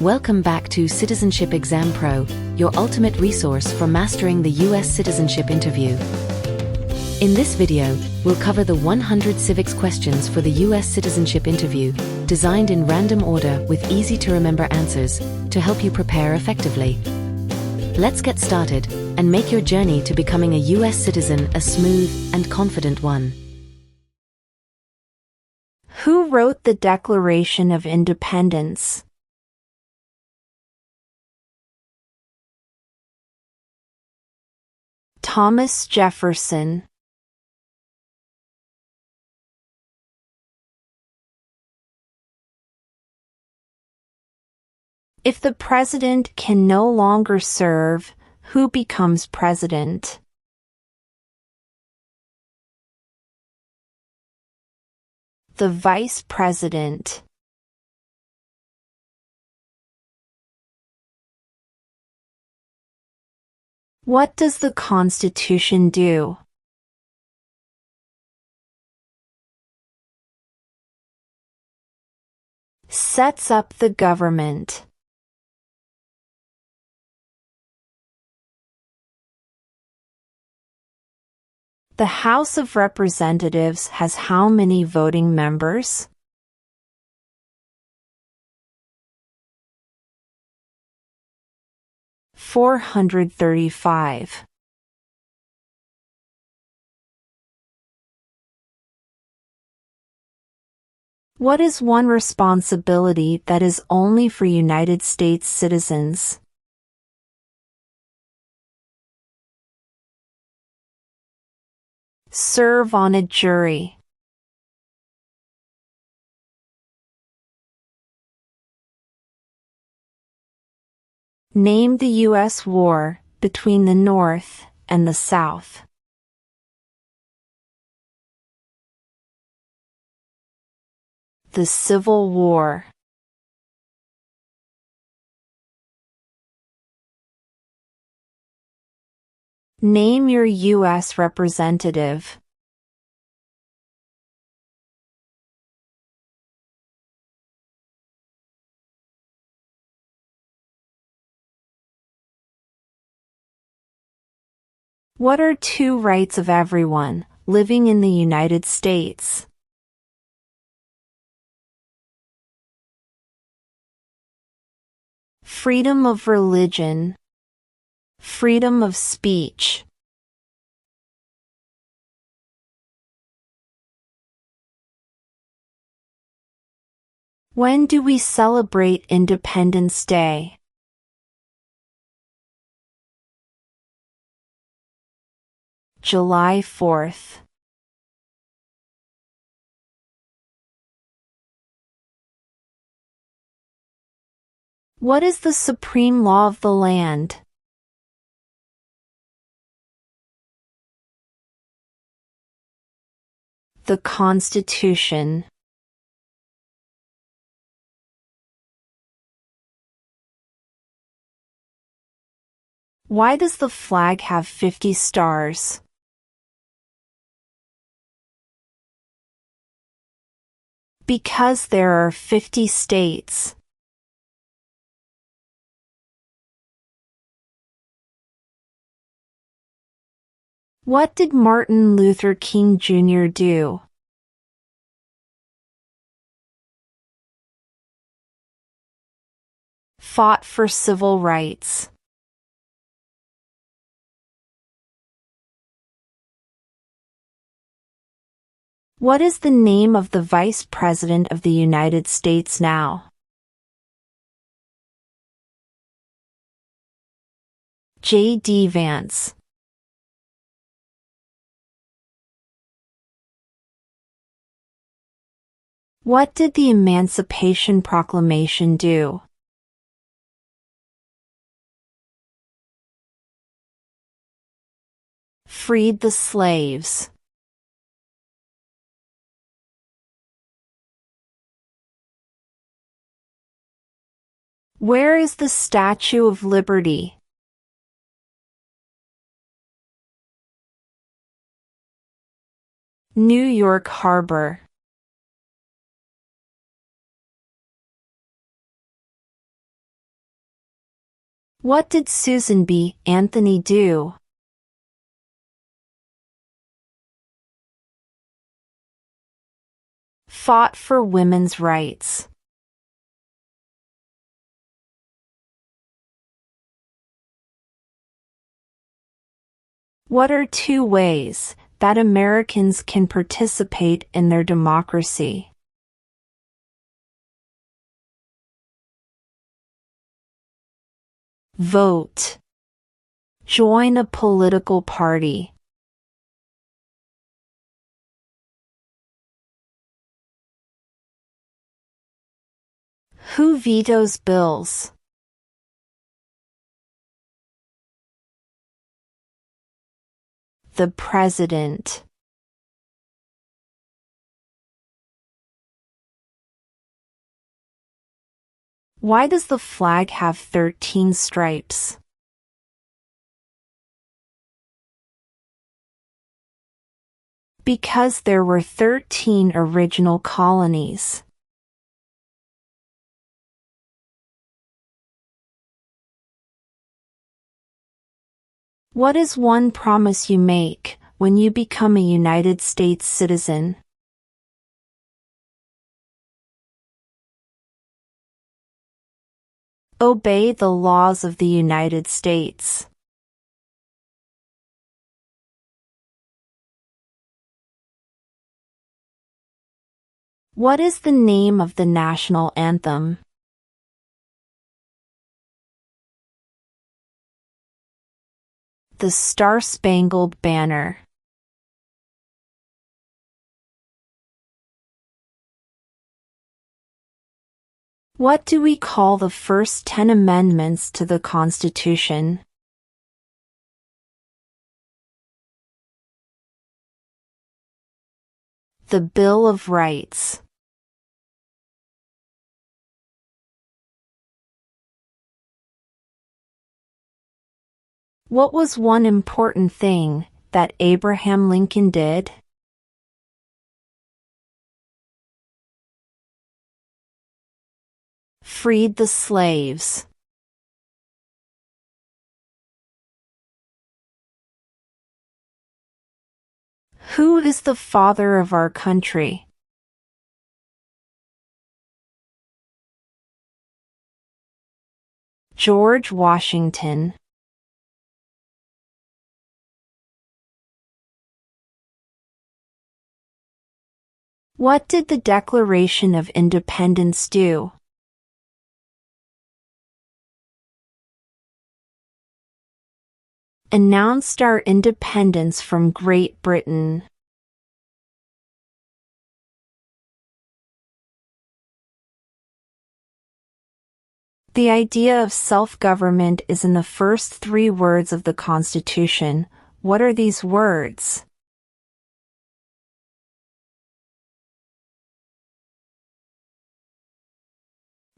Welcome back to Citizenship Exam Pro, your ultimate resource for mastering the US Citizenship Interview. In this video, we'll cover the 100 civics questions for the US Citizenship Interview, designed in random order with easy-to-remember answers to help you prepare effectively. Let's get started and make your journey to becoming a US citizen a smooth and confident one. Who wrote the Declaration of Independence? Thomas Jefferson. If the president can no longer serve, who becomes president? The vice president. What does the Constitution do? Sets up the government. The House of Representatives has how many voting members? $435. What is one responsibility that is only for United States citizens? Serve on a jury. Name the U.S. war between the North and the South. The Civil War. Name your U.S. representative. What are two rights of everyone living in the United States? Freedom of religion. Freedom of speech. When do we celebrate Independence Day? July 4th. What is the supreme law of the land? The Constitution. Why does the flag have 50 stars? Because there are 50 states. What did Martin Luther King Jr. do? Fought for civil rights. What is the name of the Vice President of the United States now? J.D. Vance. What did the Emancipation Proclamation do? Freed the slaves. Where is the Statue of Liberty? New York Harbor. What did Susan B. Anthony do? Fought for women's rights. What are two ways that Americans can participate in their democracy? Vote. Join a political party. Who vetoes bills? The President. Why does the flag have 13 stripes? Because there were 13 original colonies. What is one promise you make when you become a United States citizen? Obey the laws of the United States. What is the name of the national anthem? The Star-Spangled Banner. What do we call the first 10 amendments to the Constitution? The Bill of Rights. What was one important thing that Abraham Lincoln did? Freed the slaves. Who is the father of our country? George Washington. What did the Declaration of Independence do? Announced our independence from Great Britain. The idea of self-government is in the first 3 words of the Constitution. What are these words?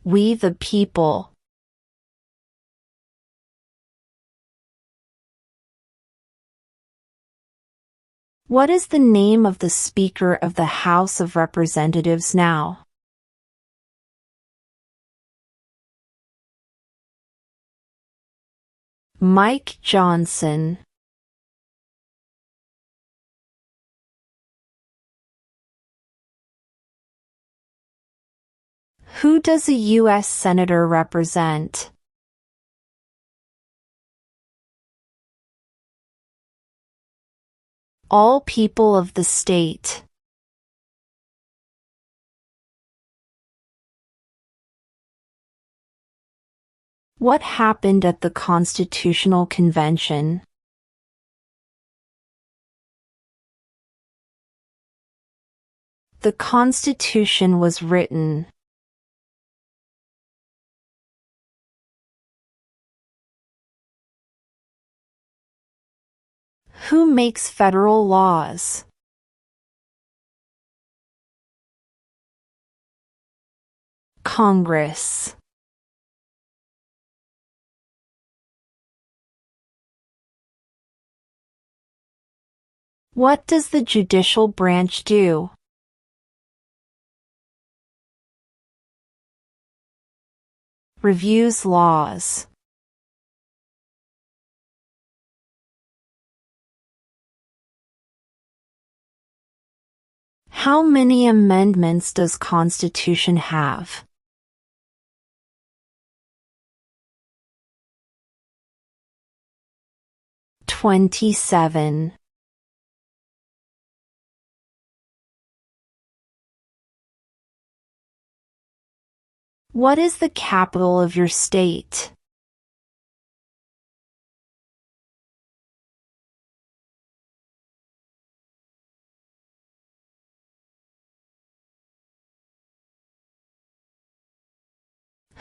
We the people. What is the name of the Speaker of the House of Representatives now? Mike Johnson. Who does a U.S. Senator represent? All people of the state. What happened at the Constitutional Convention? The Constitution was written. Who makes federal laws? Congress. What does the judicial branch do? Reviews laws. How many amendments does Constitution have? 27. What is the capital of your state?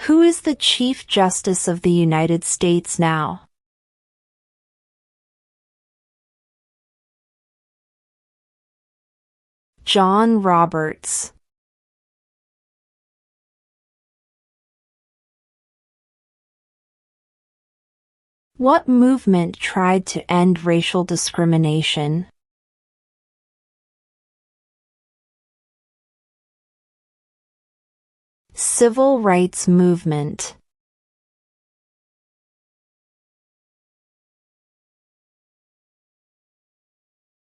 Who is the Chief Justice of the United States now? John Roberts. What movement tried to end racial discrimination? Civil rights movement.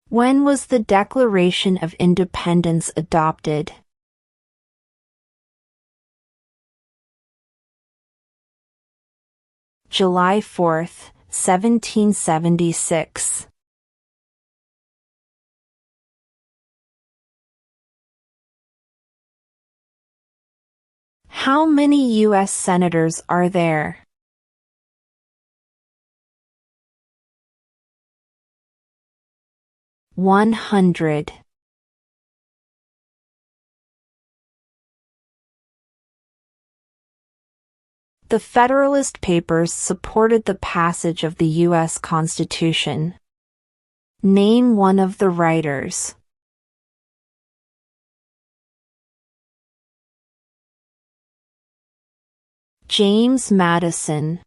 When was the Declaration of Independence adopted? July 4, 1776. How many U.S. senators are there? 100. The Federalist Papers supported the passage of the U.S. Constitution. Name one of the writers. James Madison.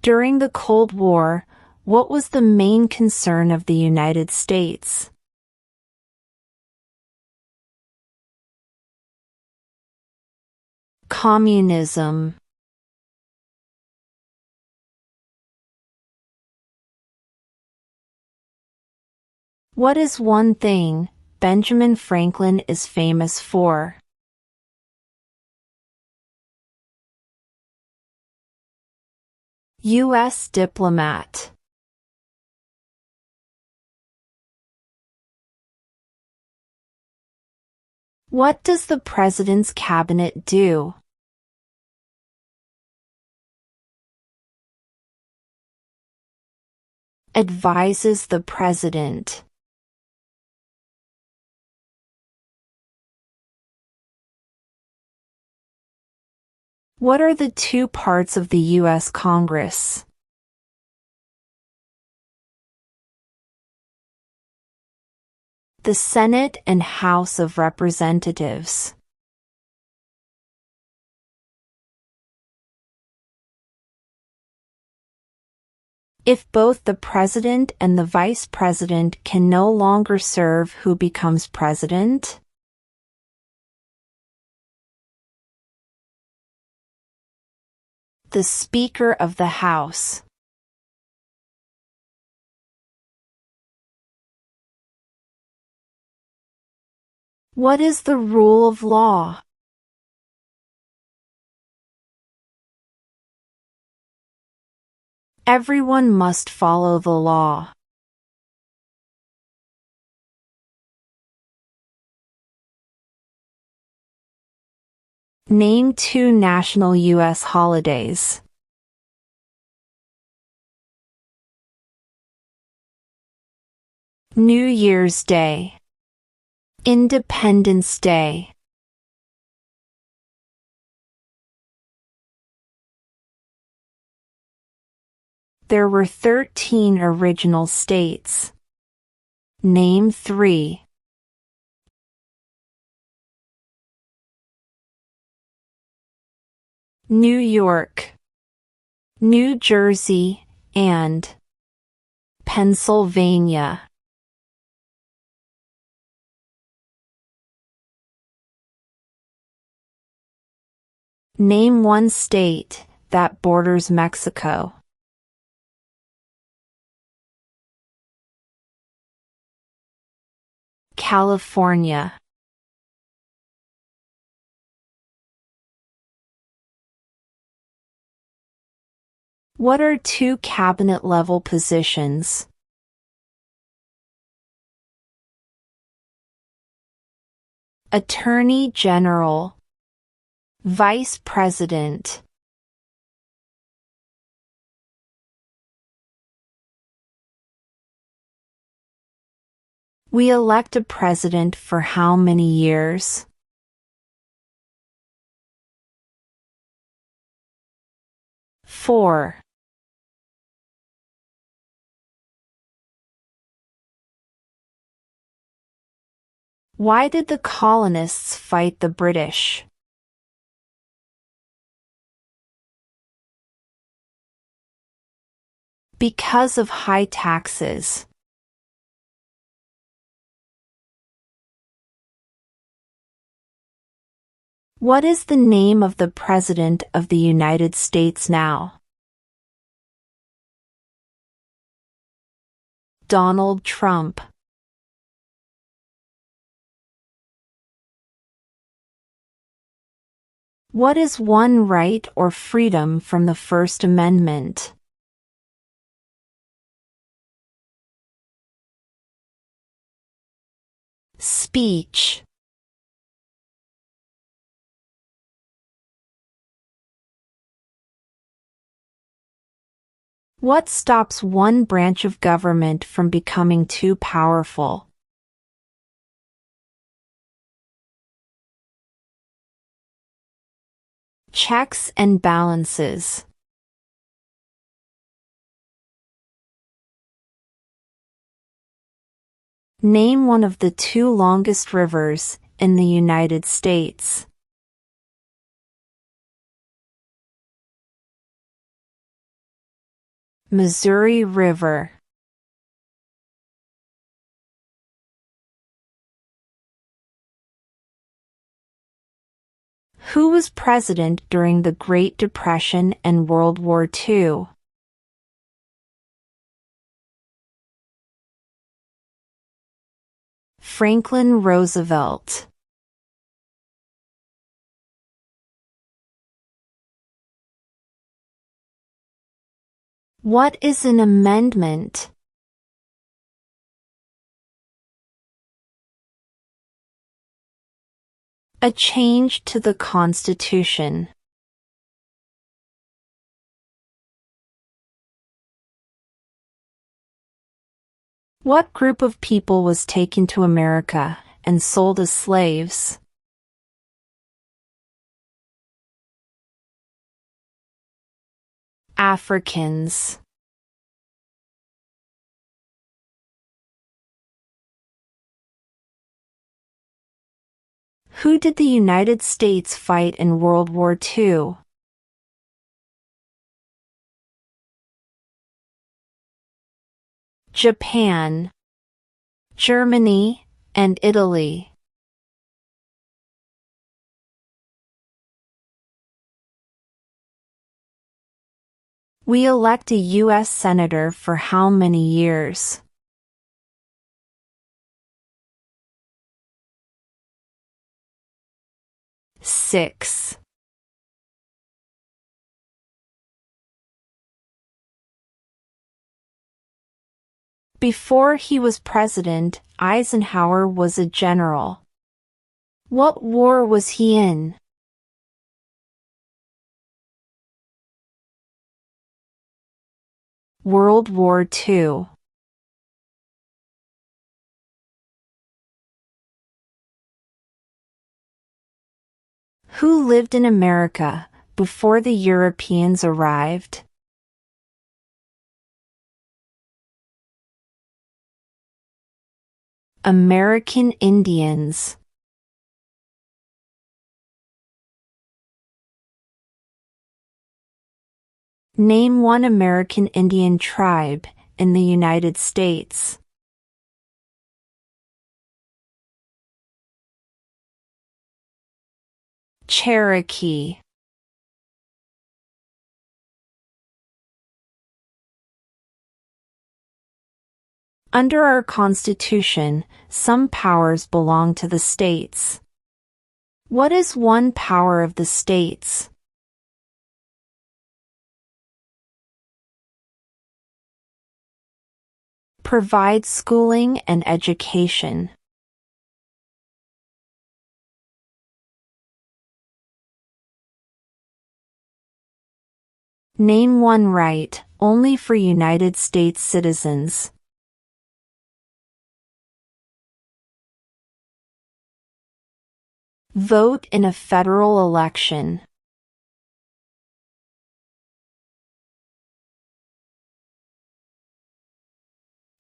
During the Cold War, what was the main concern of the United States? Communism. What is one thing Benjamin Franklin is famous for? U.S. diplomat. What does the President's Cabinet do? Advises the President. What are the two parts of the U.S. Congress? The Senate and House of Representatives. If both the President and the Vice President can no longer serve, who becomes President? The Speaker of the House. What is the rule of law? Everyone must follow the law. Name two national U.S. holidays. New Year's Day. Independence Day. There were 13 original states. Name 3. New York, New Jersey, and Pennsylvania. Name one state that borders Mexico. California. What are two cabinet-level positions? Attorney General, Vice President. We elect a president for how many years? 4. Why did the colonists fight the British? Because of high taxes. What is the name of the President of the United States now? Donald Trump. What is one right or freedom from the First Amendment? Speech. What stops one branch of government from becoming too powerful? Checks and balances. Name one of the two longest rivers in the United States. Missouri River. Who was president during the Great Depression and World War II? Franklin Roosevelt. What is an amendment? A change to the Constitution. What group of people was taken to America and sold as slaves? Africans. Who did the United States fight in World War II? Japan, Germany, and Italy. We elect a U.S. Senator for how many years? Six. Before he was president, Eisenhower was a general. What war was he in? World War II. Who lived in America before the Europeans arrived? American Indians. Name one American Indian tribe in the United States. Cherokee. Under our Constitution, some powers belong to the states. What is one power of the states? Provide schooling and education. Name one right, only for United States citizens. Vote in a federal election.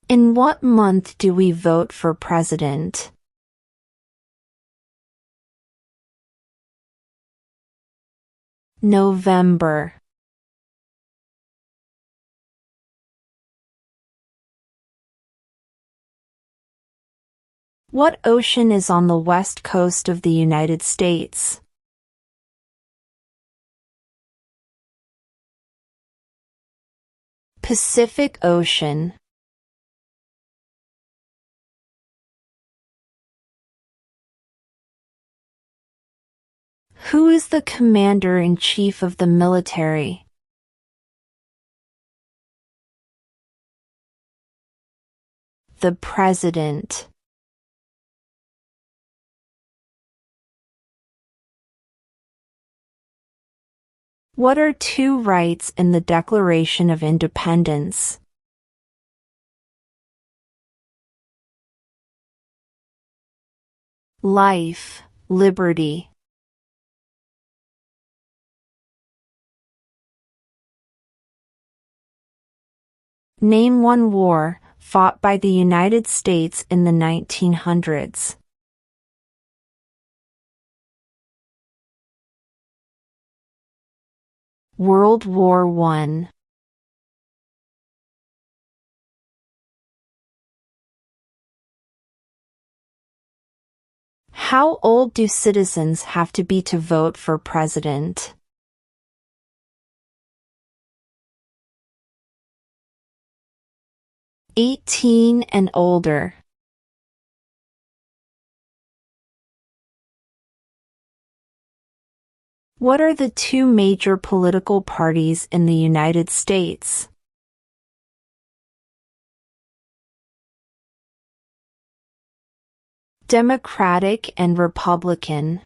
In what month do we vote for president? November. What ocean is on the west coast of the United States? Pacific Ocean. Who is the commander-in-chief of the military? The president. What are two rights in the Declaration of Independence? Life, liberty. Name one war fought by the United States in the 1900s. World War I. How old do citizens have to be to vote for president? 18 and older. What are the two major political parties in the United States? Democratic and Republican.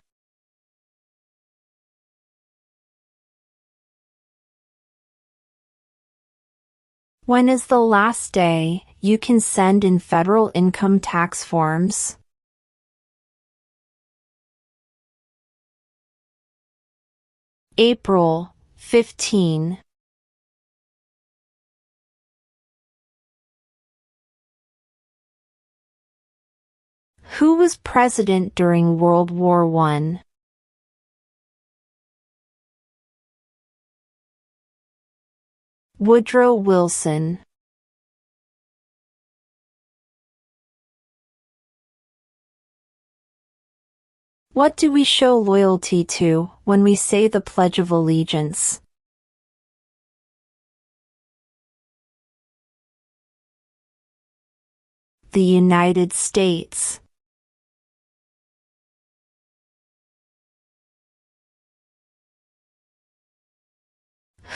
When is the last day you can send in federal income tax forms? April 15. Who was president during World War I? Woodrow Wilson. What do we show loyalty to when we say the Pledge of Allegiance? The United States.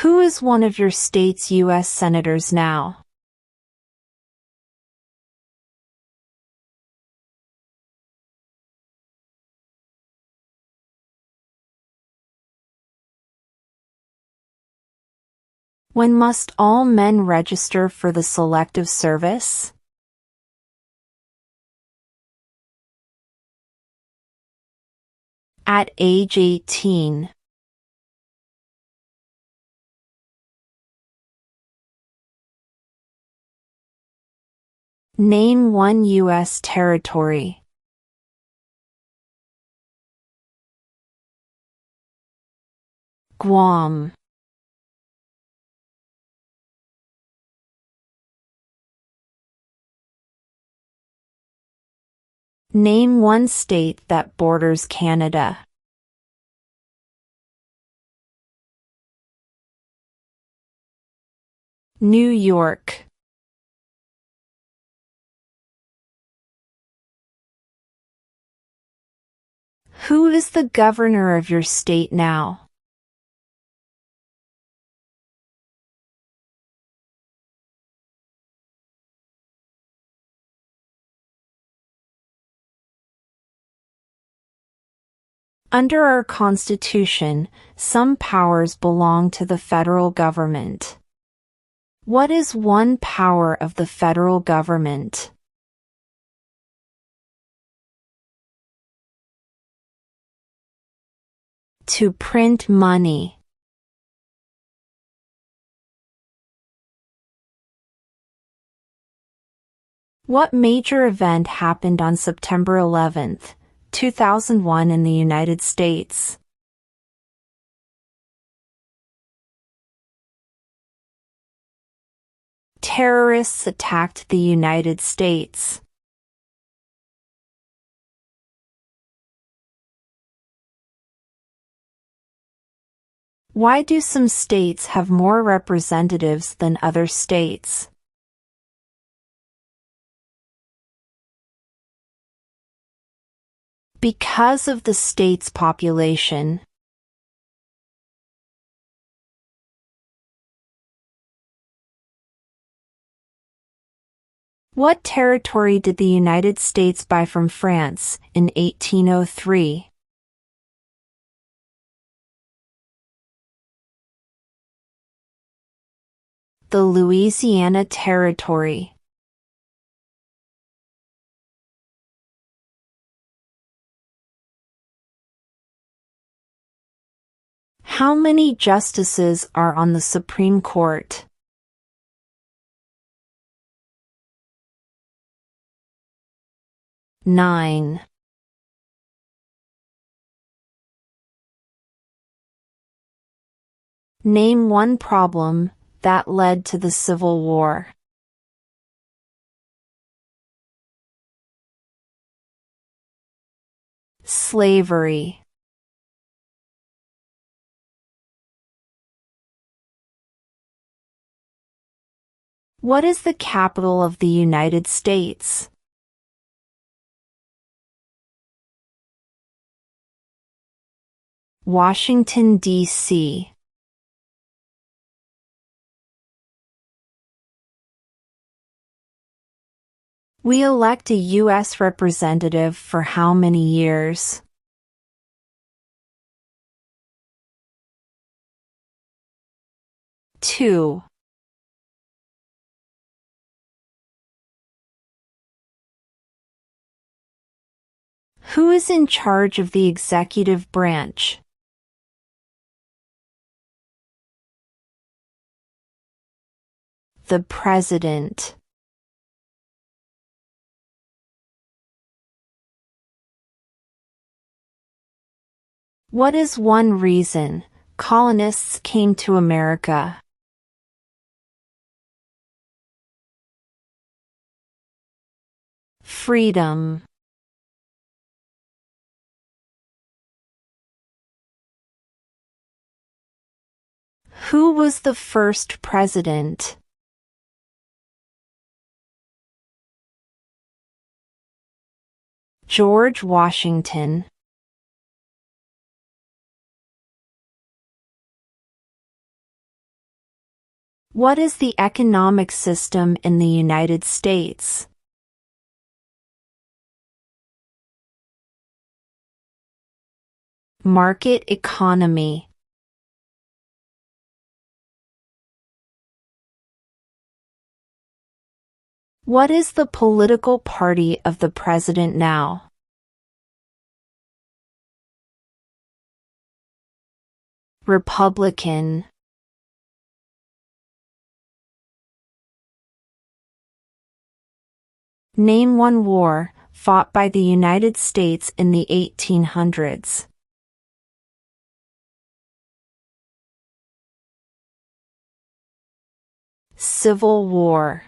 Who is one of your state's U.S. senators now? When must all men register for the Selective Service? At age 18. Name one U.S. territory. Guam. Name one state that borders Canada. New York. Who is the governor of your state now? Under our Constitution, some powers belong to the federal government. What is one power of the federal government? To print money. What major event happened on September 11, 2001 in the United States? Terrorists attacked the United States. Why do some states have more representatives than other states? Because of the state's population. What territory did the United States buy from France in 1803? The Louisiana Territory. How many justices are on the Supreme Court? 9. Name one problem that led to the Civil War. Slavery. What is the capital of the United States? Washington, D.C. We elect a U.S. representative for how many years? 2. Who is in charge of the executive branch? The President. What is one reason colonists came to America? Freedom. Who was the first president? George Washington. What is the economic system in the United States? Market economy. What is the political party of the president now? Republican. Name one war fought by the United States in the 1800s. Civil War.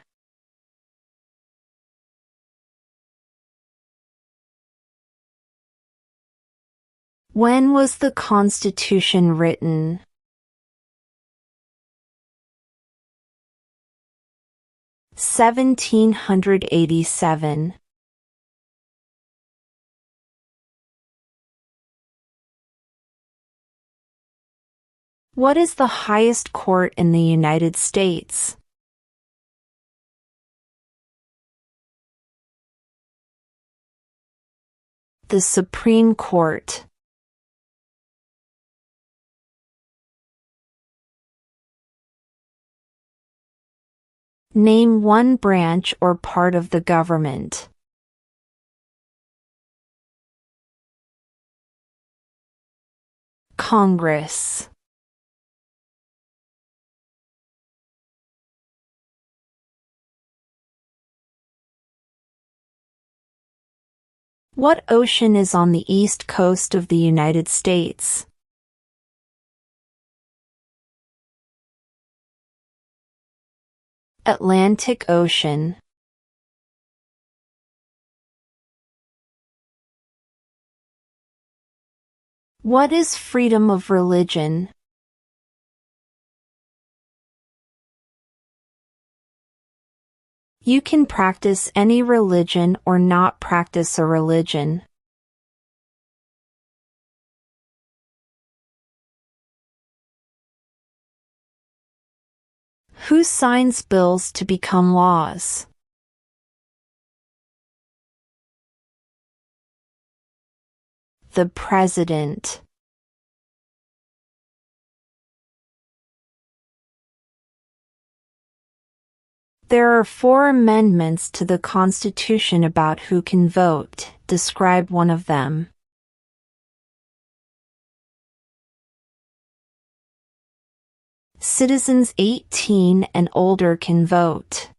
When was the Constitution written? 1787. What is the highest court in the United States? The Supreme Court. Name one branch or part of the government. Congress. What ocean is on the east coast of the United States? Atlantic Ocean. What is freedom of religion? You can practice any religion or not practice a religion. Who signs bills to become laws? The President. There are 4 amendments to the Constitution about who can vote. Describe one of them. Citizens 18 and older can vote.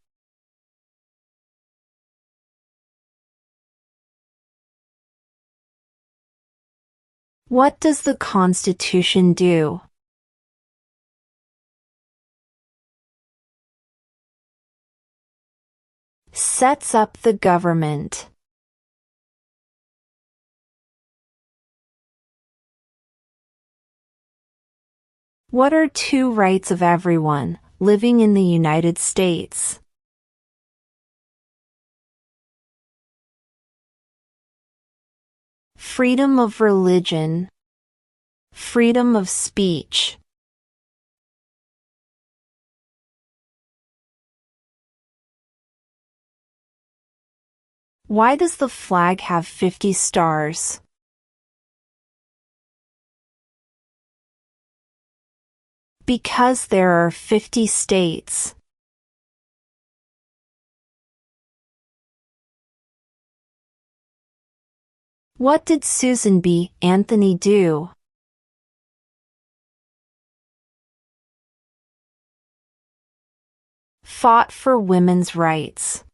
What does the Constitution do? Sets up the government. What are 2 rights of everyone living in the United States? Freedom of religion. Freedom of speech. Why does the flag have 50 stars? Because there are 50 states. What did Susan B. Anthony do? Fought for women's rights.